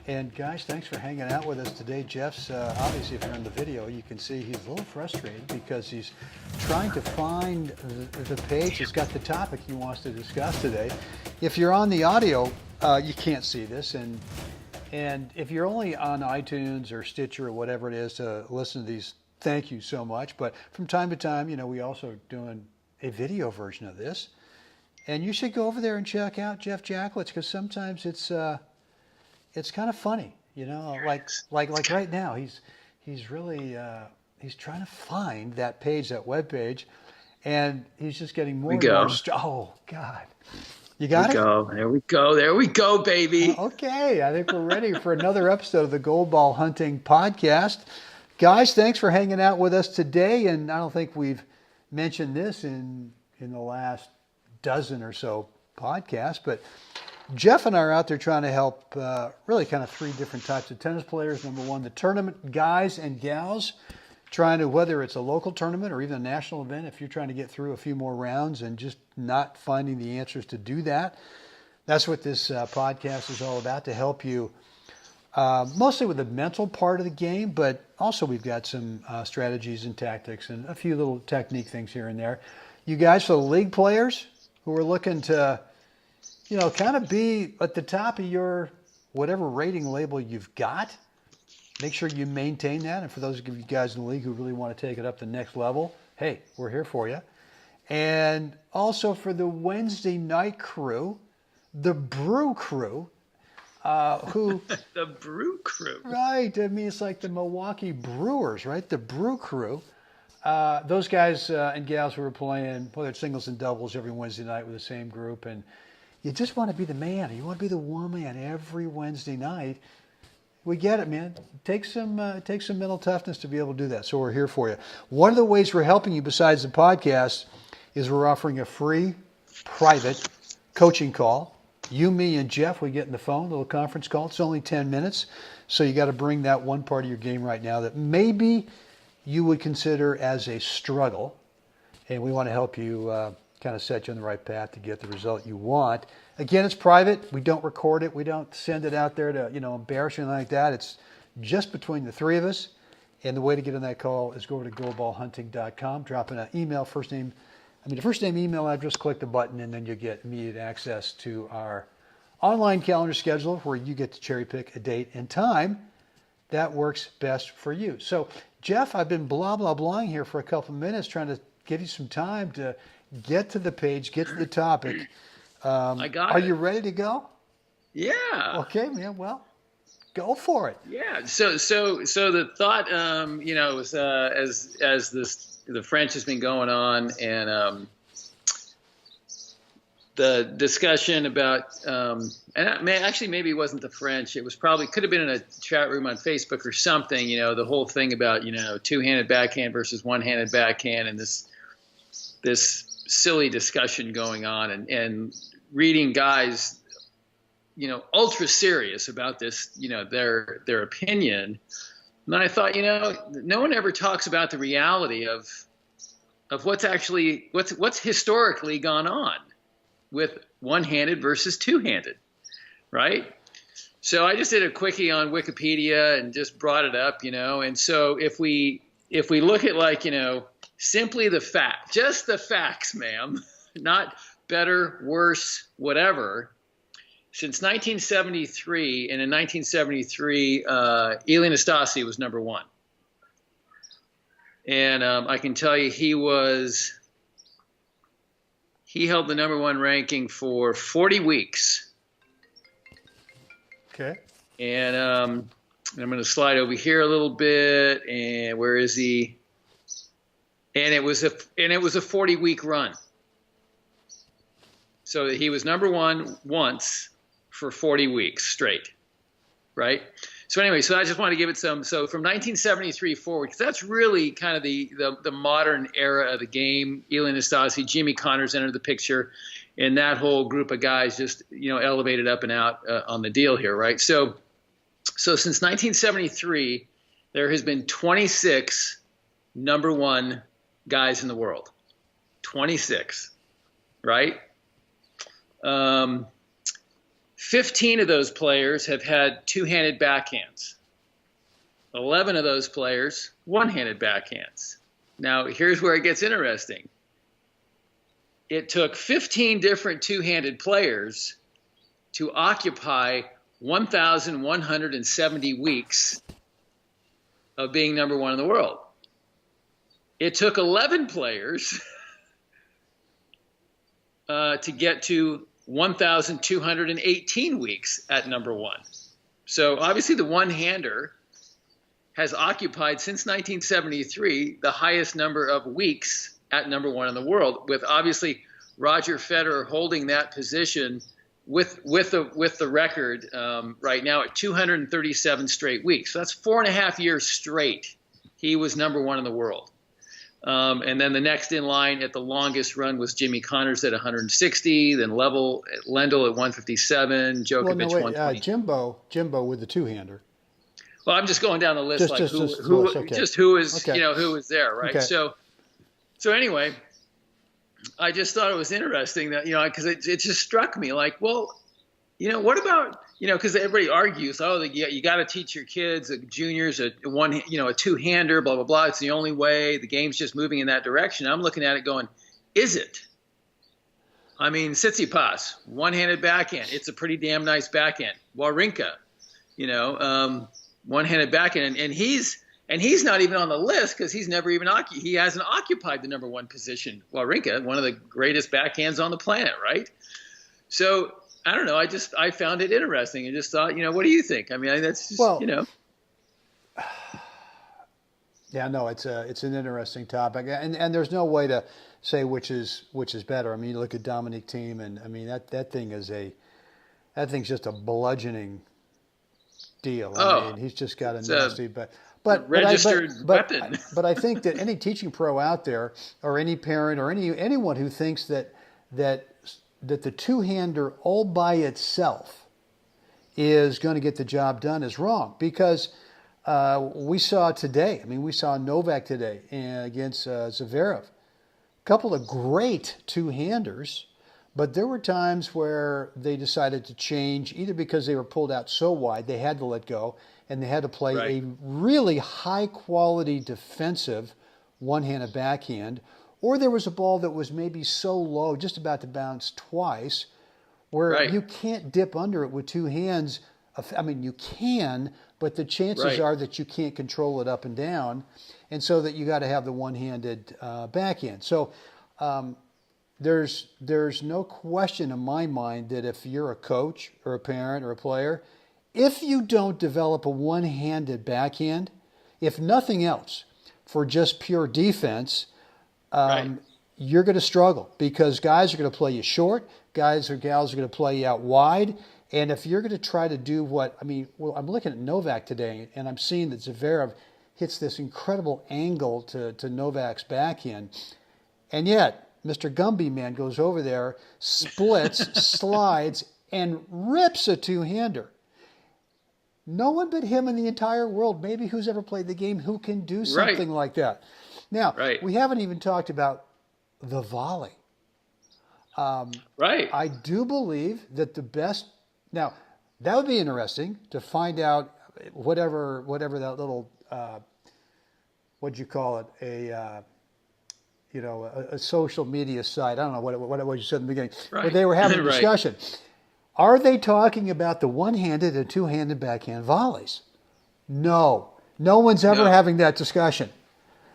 And guys, thanks for hanging out with us today. Jeff's, obviously if you're in the video, you can see he's a little frustrated because he's trying to find the page. He's got the topic he wants to discuss today. If you're on the audio, you can't see this. And if you're only on iTunes or Stitcher or whatever it is to listen to these, thank you so much. But from time to time, we also doing a video version of this. And you should go over there and check out Jeff Jacklich because sometimes it's kind of funny, like right now he's really he's trying to find that page, that web page, and he's just getting more and more. Oh God, you got it. There we go, baby. Okay, I think we're ready for another episode of the Gold Ball Hunting Podcast, guys. Thanks for hanging out with us today, and I don't think we've mentioned this in the last dozen or so podcasts, but Jeff and I are out there trying to help really kind of three different types of tennis players. Number one, the tournament guys and gals, trying to, whether it's a local tournament or even a national event, if you're trying to get through a few more rounds and just not finding the answers to do that. That's what this podcast is all about, to help you mostly with the mental part of the game, but also we've got some strategies and tactics and a few little technique things here and there. You guys, for the league players who are looking to kind of be at the top of your whatever rating label you've got. Make sure you maintain that. And for those of you guys in the league who really want to take it up to the next level, hey, we're here for you. And also for the Wednesday night crew, the Brew Crew, who... The Brew Crew. Right. I mean, it's like the Milwaukee Brewers, right? The Brew Crew. Those guys and gals who are playing, whether it's singles and doubles, every Wednesday night with the same group, and you just want to be the man. You want to be the woman every Wednesday night. We get it, man. It takes some mental toughness to be able to do that. So we're here for you. One of the ways we're helping you besides the podcast is we're offering a free private coaching call. You, me, and Jeff, we get in the phone, a little conference call. It's only 10 minutes. So you got to bring that one part of your game right now that maybe you would consider as a struggle. And we want to help you kind of set you on the right path to get the result you want. Again, it's private. We don't record it. We don't send it out there to, embarrass you or anything like that. It's just between the three of us. And the way to get on that call is go over to goldballhunting.com, drop in an email, the first name, email address, click the button, and then you get immediate access to our online calendar scheduler where you get to cherry pick a date and time that works best for you. So, Jeff, I've been blahing here for a couple of minutes trying to give you some time to get to the page, get to the topic. I got it. Are you ready to go? Yeah. Okay, man. Well, go for it. Yeah. So the thought, was as the French has been going on, and the discussion about, maybe it wasn't the French. It was could have been in a chat room on Facebook or something. The whole thing about two-handed backhand versus one-handed backhand, and this silly discussion going on, and reading guys, ultra serious about this, their opinion. And then I thought, no one ever talks about the reality of what's historically gone on with one-handed versus two-handed, right? So I just did a quickie on Wikipedia and just brought it up, and so if we look at simply the fact, just the facts, ma'am, not better, worse, whatever. Since 1973, and in 1973, Ilie Nastase was number one. And I can tell you he held the number one ranking for 40 weeks. Okay. And I'm going to slide over here a little bit, and where is he? And it was a 40-week run. So he was number one once for 40 weeks straight, right? So anyway, so I just want to give it some. So from 1973 forward, because that's really kind of the modern era of the game. Ilie Nastase, Jimmy Connors entered the picture, and that whole group of guys just elevated up and out on the deal here, right? So since 1973, there has been 26 number one guys in the world. 26, right? 15 of those players have had two-handed backhands. 11 of those players, one-handed backhands. Now, here's where it gets interesting. It took 15 different two-handed players to occupy 1,170 weeks of being number one in the world. It took 11 players to get to 1,218 weeks at number one. So obviously the one-hander has occupied since 1973 the highest number of weeks at number one in the world, with obviously Roger Federer holding that position with the record right now at 237 straight weeks. So that's 4.5 years straight he was number one in the world. And then the next in line at the longest run was Jimmy Connors at 160, then Lendl at 157, Djokovic 120. Jimbo with the two-hander. Well, I'm just going down the list, who is there, right? Okay. So anyway, I just thought it was interesting that, because it just struck me like, well, what about, because everybody argues, you got to teach your kids, juniors, a two-hander, blah, blah, blah. It's the only way. The game's just moving in that direction. I'm looking at it going, is it? I mean, Tsitsipas, one-handed backhand. It's a pretty damn nice backhand. Wawrinka, one-handed backhand. And he's not even on the list because he's never even he hasn't occupied the number one position. Wawrinka, one of the greatest backhands on the planet, right? So I don't know. I found it interesting and just thought, what do you think? I mean, that's just, Yeah, no, it's an interesting topic, and there's no way to say which is better. I mean, you look at Dominic Thiem, and I mean that thing's just a bludgeoning deal. I mean, he's just got a nasty, but registered weapon. But I think that any teaching pro out there, or any parent, or anyone who thinks that the two-hander all by itself is going to get the job done is wrong, because we saw today. I mean, we saw Novak today against Zverev. A couple of great two-handers, but there were times where they decided to change, either because they were pulled out so wide they had to let go, and they had to play a really high-quality defensive one-handed backhand, or there was a ball that was maybe so low, just about to bounce twice, where you can't dip under it with two hands. I mean, you can, but the chances are that you can't control it up and down, and so that you got to have the one-handed backhand. So there's no question in my mind that if you're a coach or a parent or a player, if you don't develop a one-handed backhand, if nothing else, for just pure defense, you're going to struggle, because guys are going to play you short, guys or gals are going to play you out wide, and if you're going to try to do I'm looking at Novak today, and I'm seeing that Zverev hits this incredible angle to Novak's backhand, and yet Mr. Gumby Man goes over there, splits, slides, and rips a two-hander. No one but him in the entire world, maybe who's ever played the game, who can do something like that. Now, we haven't even talked about the volley. I do believe that the best. Now, that would be interesting to find out whatever that little what'd you call it, a social media site. I don't know what you said in the beginning, but they were having a discussion. Are they talking about the one-handed and two-handed backhand volleys? No one's ever having that discussion.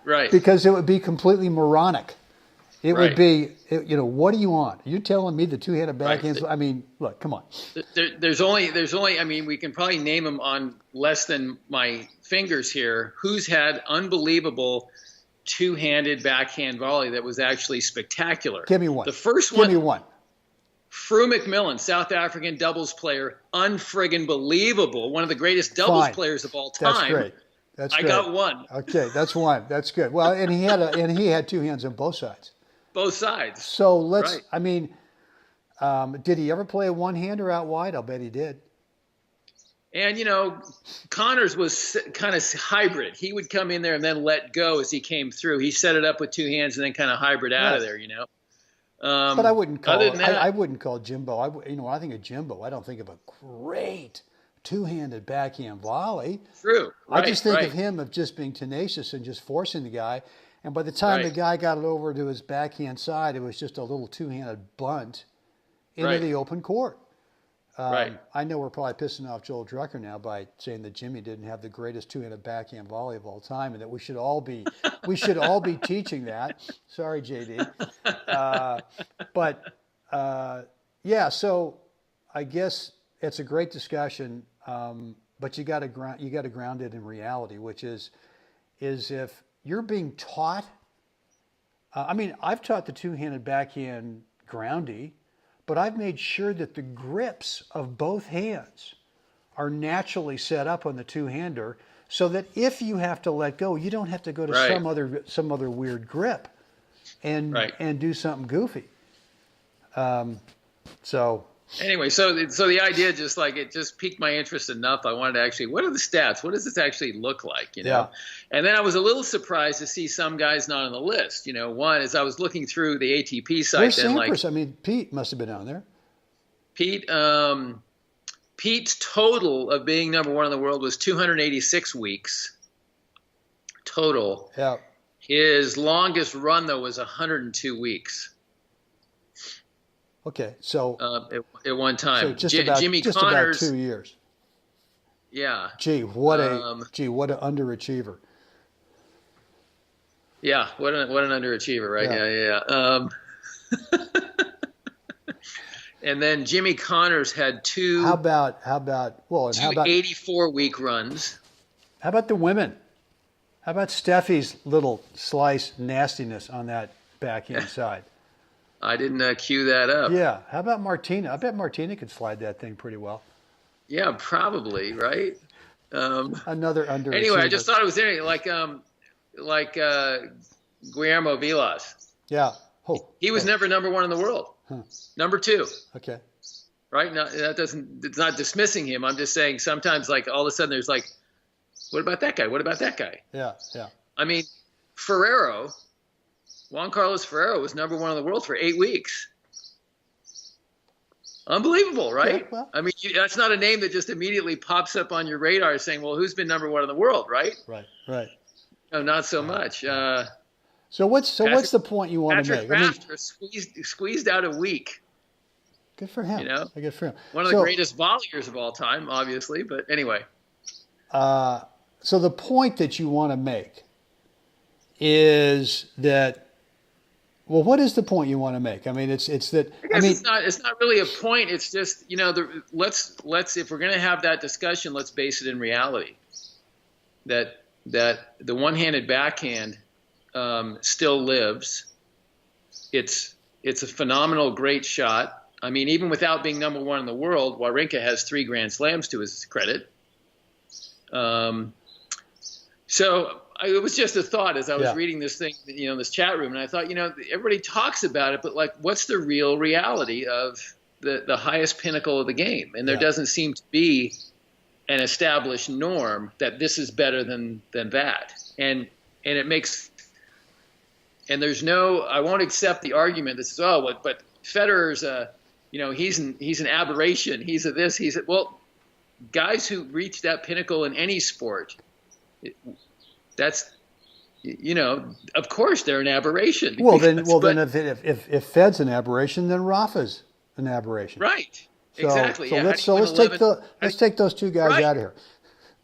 Right. Because it would be completely moronic. It would be, what do you want? Are you telling me the two-handed backhands? I mean, look, come on. There's only, I mean, we can probably name them on less than my fingers here, who's had unbelievable two-handed backhand volley that was actually spectacular. Give me one. The first one. Give me one. Fru McMillan, South African doubles player, unfriggin' believable, one of the greatest doubles players of all time. That's great. I got one. Okay, that's one. That's good. Well, and he had two hands on both sides. Both sides. So let's. I mean, did he ever play a one-hander out wide? I'll bet he did. And Connors was kind of hybrid. He would come in there and then let go as he came through. He set it up with two hands and then kind of hybrid out of there. But I wouldn't call Other than that, I wouldn't call Jimbo. When I think of Jimbo, I don't think of a great two-handed backhand volley. true. I Right, just think right, of him of just being tenacious and just forcing the guy. And by the time the right, guy got it over to his backhand side, it was just a little two-handed bunt into right, the open court. right. I know we're probably pissing off Joel Drucker now by saying that Jimmy didn't have the greatest two-handed backhand volley of all time, and that we should all be teaching that. Sorry, JD. But yeah, so I guess it's a great discussion, but you got to ground it in reality, which is if you're being taught. I mean, I've taught the two-handed backhand groundy, but I've made sure that the grips of both hands are naturally set up on the two-hander, so that if you have to let go, you don't have to go to Right. some other weird grip and Right. do something goofy. So Anyway, so the idea just like it just piqued my interest enough. I wanted to actually, what are the stats? What does this actually look like? You know, yeah, and then I was a little surprised to see some guys not on the list. You know, one is I was looking through the ATP site, where's then like Sampras? I mean, Pete must have been on there. Pete, Pete's total of being number one in the world was 286 weeks total. Yeah. His longest run though was 102 weeks. Okay, so At one time, so just about Jimmy just Connors, about 2 years. yeah, Gee, what an underachiever. yeah, what an underachiever, right? Yeah. And then Jimmy Connors had How about and two 84-week runs. how about the women? How about Steffi's little slice nastiness on that backhand side? I didn't cue that up. Yeah. How about Martina? I bet Martina could slide that thing pretty well. Yeah, probably, right? Another underachiever. Anyway, I just thought it was interesting, like Guillermo Vilas. Yeah. Oh, He was never number one in the world. Huh. Number two, Okay. right? Now, it's not dismissing him. I'm just saying sometimes like all of a sudden there's like, what about that guy? What about that guy? Yeah. Yeah. I mean, Juan Carlos Ferrero was number one in the world for 8 weeks. Unbelievable, right? Yeah, well. I mean, that's not a name that just immediately pops up on your radar saying, well, who's been number one in the world, right? Right. Right. No, not so much. So what's the point you want to Patrick make? I mean, Rafter squeezed out a week. good for him. You know? Good for him. One of the greatest volleyers of all time, obviously. But anyway. So the point that you want to make is that. Well, what is the point you want to make? I mean, it's that. I mean, it's not really a point. It's just let's if we're going to have that discussion, let's base it in reality. That the one-handed backhand still lives. It's a phenomenal, great shot. I mean, even without being number one in the world, Wawrinka has 3 Grand Slams to his credit. So it was just a thought as I was reading this thing, this chat room, and I thought, everybody talks about it, but like, what's the real reality of the highest pinnacle of the game? And there doesn't seem to be an established norm that this is better than that. And it makes, and there's I won't accept the argument that says, but Federer's he's an aberration. He's a this, well, guys who reach that pinnacle in any sport, that's, of course they're an aberration. Well, then if Fed's an aberration, then Rafa's an aberration. Right. So, exactly. So yeah. let's take those two guys out of here.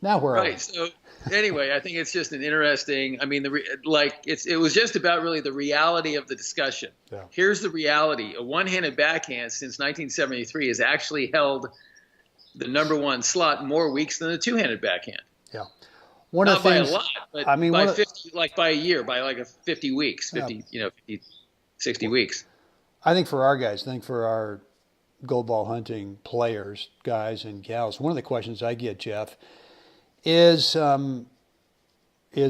Now where are we? Right. So anyway, I think it's just an interesting. I mean, it was just about really the reality of the discussion. Yeah. Here's the reality: a one-handed backhand since 1973 has actually held the number one slot more weeks than the two-handed backhand. Yeah. Not by a lot, but I mean, by 50, by a year, by like 50 weeks, 60 weeks. I think for our guys, for our gold ball hunting players, guys and gals, one of the questions I get, Jeff, is I'm not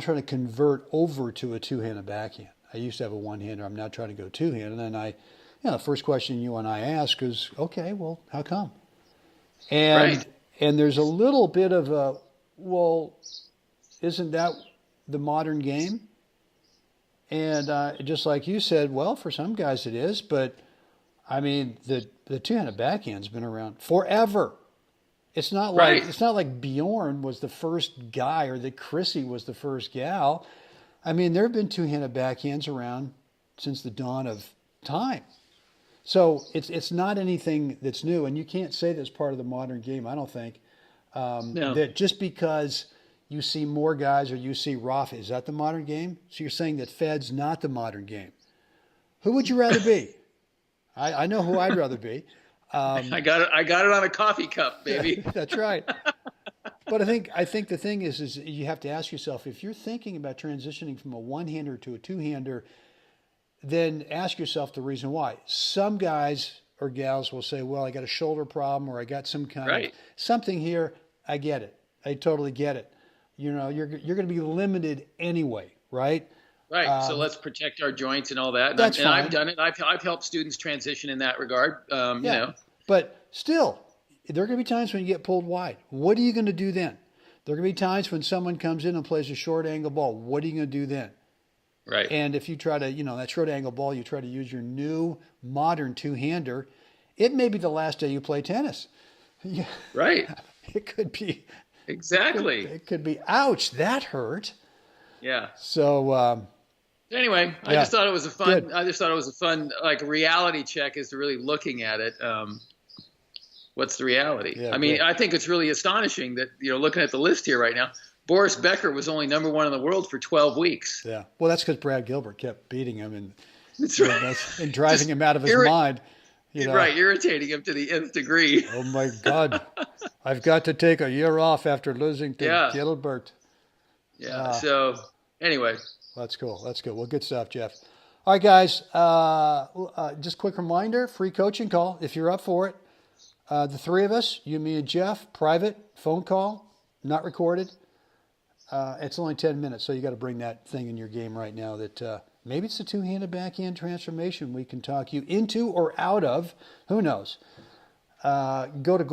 trying to convert over to a two-handed backhand. I used to have a one-hander. I'm now trying to go two-handed. And then the first question you and I ask is, okay, well, how come? And there's a little bit of isn't that the modern game? And just like you said, well, for some guys it is, but I mean, the two-handed backhand's been around forever. It's not like Right. it's not like Bjorn was the first guy or that Chrissy was the first gal. I mean, there have been two-handed backhands around since the dawn of time. So it's not anything that's new, and you can't say that's part of the modern game. I don't think No. that just because you see more guys or you see Rafa, is that the modern game? So you're saying that Fed's not the modern game. Who would you rather be? I know who I'd rather be. I got it on a coffee cup, baby. That's right. But I think the thing is you have to ask yourself, if you're thinking about transitioning from a one-hander to a two-hander, then ask yourself the reason why. Some guys or gals will say, well, I got a shoulder problem or I got some kind of Right. something here. I get it. I totally get it. You know, you're going to be limited anyway, right? Right. So let's protect our joints and all that. That's and fine. I've done it. I've helped students transition in that regard. You know. But still, there are going to be times when you get pulled wide. What are you going to do then? There are going to be times when someone comes in and plays a short angle ball. What are you going to do then? Right. And if you try to, that short angle ball, you try to use your new modern two-hander, it may be the last day you play tennis. Yeah, Right. it could be. Exactly. It could be, ouch, that hurt. Yeah. So, Anyway, I Yeah. just thought it was a fun. Good. I just thought it was a fun, like, reality check is to really looking at it. What's the reality? Yeah, I mean, good. I think it's really astonishing that looking at the list here right now, Boris Becker was only #1 in the world for 12 weeks. yeah. Well, that's because Brad Gilbert kept beating him and, That's right. and driving Just him out of his irri- mind. Right, irritating him to the nth degree. Oh, my God. I've got to take a year off after losing to Yeah. Gilbert. Yeah. So anyway, That's cool. That's good. Well, good stuff, Jeff. All right, guys. Just quick reminder, free coaching call if you're up for it. The three of us, you, me, and Jeff, private phone call, not recorded. It's only 10 minutes, so you got to bring that thing in your game right now that maybe it's a two-handed backhand transformation we can talk you into or out of. Who knows? Go to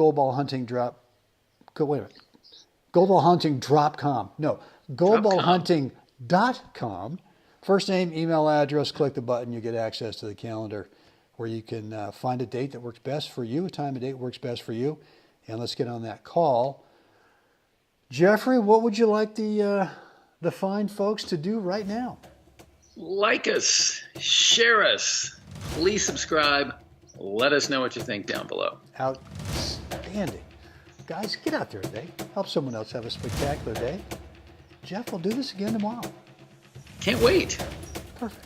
goalballhunting.com. No, goalballhunting.com. First name, email address, click the button, you get access to the calendar where you can find a date that works best for you, a time and date works best for you, and let's get on that call. Jeffrey, what would you like the fine folks to do right now? like us, share us, please subscribe. Let us know what you think down below. Outstanding. Guys, get out there today. Help someone else have a spectacular day. Jeff will do this again tomorrow. Can't wait. Perfect.